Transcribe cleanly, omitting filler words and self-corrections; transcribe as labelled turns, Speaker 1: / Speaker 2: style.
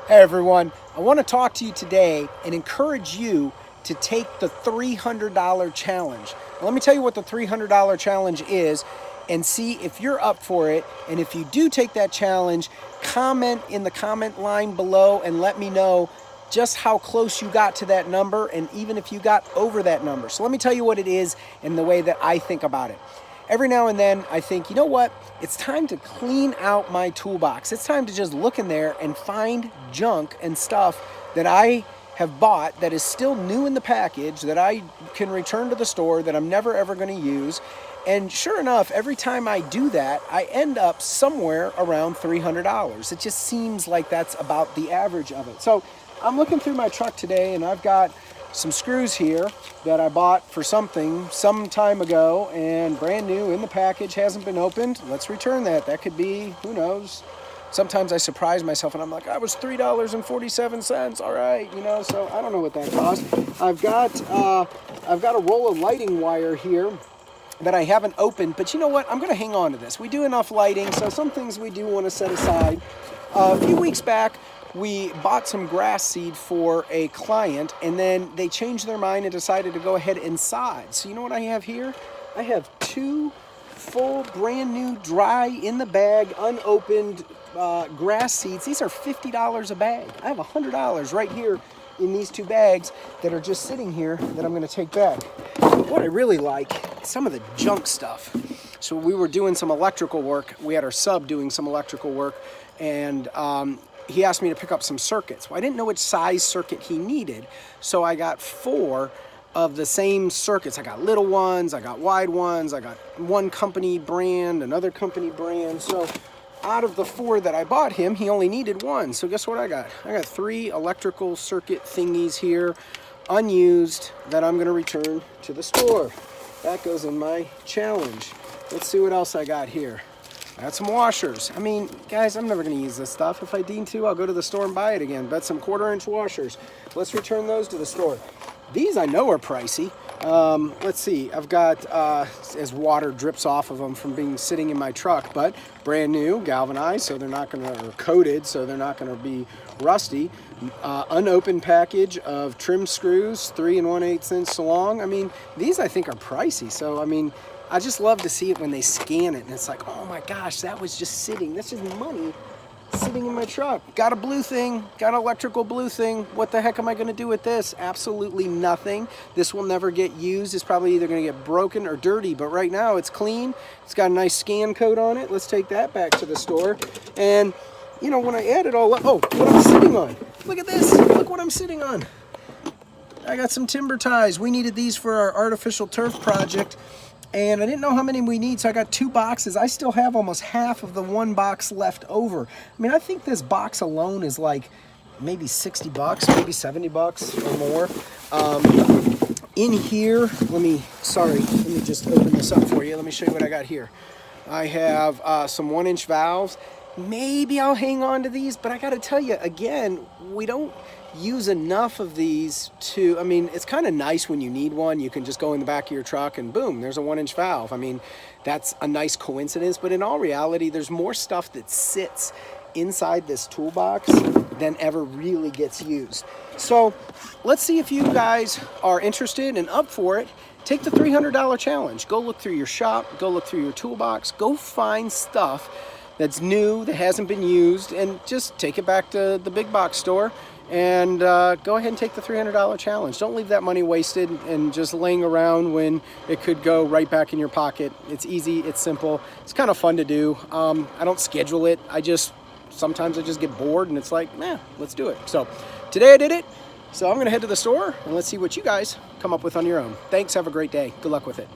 Speaker 1: Hey everyone, I want to talk to you today and encourage you to take the $300 challenge. Now, let me tell you what the $300 challenge is and see if you're up for it. And if you do take that challenge, comment in the comment line below and let me know just how close you got to that number and even if you got over that number. So let me tell you what it is and the way that I think about it. Every now and then I think, you know what? It's time to clean out my toolbox. It's time to just look in there and find junk and stuff that I have bought that is still new in the package that I can return to the store that I'm never ever going to use. And sure enough, every time I do that, I end up somewhere around $300. It just seems like that's about the average of it. So I'm looking through my truck today and I've got some screws here that I bought for something some time ago and brand new in the package, hasn't been opened. Let's return that. That could be, who knows. Sometimes I surprise myself and I'm like, I was $3.47. All right, so I don't know what that cost. I've got a roll of lighting wire here that I haven't opened, but you know what? I'm going to hang on to this. We do enough lighting, so some things we do want to set aside. A few weeks back, we bought some grass seed for a client, and then they changed their mind and decided to go ahead and sod. So you know what I have here? I have two full, brand new, dry, in the bag, unopened grass seeds. These are $50 a bag. I have $100 right here in these two bags that are just sitting here that I'm going to take back. What I really like is some of the junk stuff. So we were doing some electrical work. We had our sub doing some electrical work, and he asked me to pick up some circuits. Well, I didn't know which size circuit he needed, so I got 4 of the same circuits. I got little ones, I got wide ones, I got one company brand, another company brand. So out of the 4 that I bought him, he only needed 1. So guess what I got? I got 3 electrical circuit thingies here, unused, that I'm gonna return to the store. That goes in my challenge. Let's see what else I got here. I got some washers. I mean, guys, I'm never going to use this stuff. If I need to, I'll go to the store and buy it again. But some 1/4-inch washers. Let's return those to the store. These I know are pricey. Let's see. I've got, as water drips off of them from being sitting in my truck, but brand new, galvanized, so they're not going to, or coated, so they're not going to be rusty. Unopened package of trim screws, 3 1/8 inch long. I mean, these I think are pricey. So, I mean, I just love to see it when they scan it and it's like, oh my gosh, that was just sitting. That's just money sitting in my truck. Got a blue thing, got an electrical blue thing. What the heck am I going to do with this? Absolutely nothing. This will never get used. It's probably either going to get broken or dirty, but right now it's clean. It's got a nice scan code on it. Let's take that back to the store. And, when I add it all up, oh, what I'm sitting on. Look at this. Look what I'm sitting on. I got some timber ties. We needed these for our artificial turf project. And I didn't know how many we need, so I got 2 boxes. I still have almost half of the 1 box left over. I mean, I think this box alone is like maybe 60 bucks, maybe 70 bucks or more. In here, let me just open this up for you. Let me show you what I got here. I have some 1-inch valves. Maybe I'll hang on to these, but I got to tell you, again, we don't use enough of these to, I mean, it's kind of nice when you need one. You can just go in the back of your truck and boom, there's a 1-inch valve. I mean, that's a nice coincidence, but in all reality, there's more stuff that sits inside this toolbox than ever really gets used. So let's see if you guys are interested and up for it. Take the $300 challenge. Go look through your shop, go look through your toolbox, go find stuff that's new, that hasn't been used, and just take it back to the big box store and go ahead and take the $300 challenge. Don't leave that money wasted and just laying around when it could go right back in your pocket. It's easy, it's simple, it's kind of fun to do. I don't schedule it. Sometimes I just get bored and it's like, let's do it. So today I did it. So I'm gonna head to the store and let's see what you guys come up with on your own. Thanks, have a great day. Good luck with it.